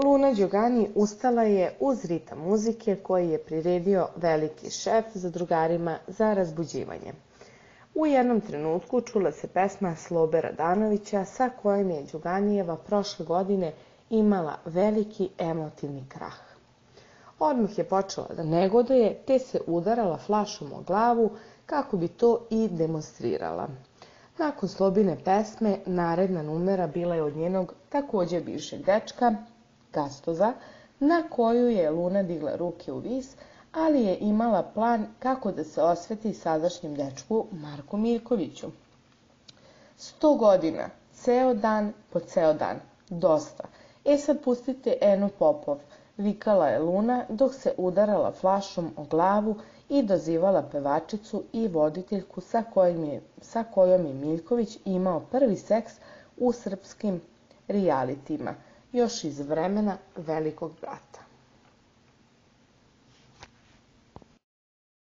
Luna Đugani ustala je uz ritam muzike koji je priredio veliki šef za drugarima za razbuđivanje. U jednom trenutku čula se pesma Slobe Radanovića sa kojom je Đuganijeva prošle godine imala veliki emotivni krah. Odmah je počela da negoduje, te se udarala flašom o glavu kako bi to i demonstrirala. Nakon Slobine pesme, naredna numera bila je od njenog takođe bivšeg dečka, Gastoza, na koju je Luna digla ruke u vis, ali je imala plan kako da se osveti sadašnjem dečku Marku Mirkoviću. 100 godina, ceo dan po ceo dan, dosta. Sad pustite Enu Popov, vikala je Luna dok se udarala flašom o glavu i dozivala pevačicu i voditeljku sa kojom je Miljković imao prvi seks u srpskim rijalitijima, još iz vremena Velikog brata.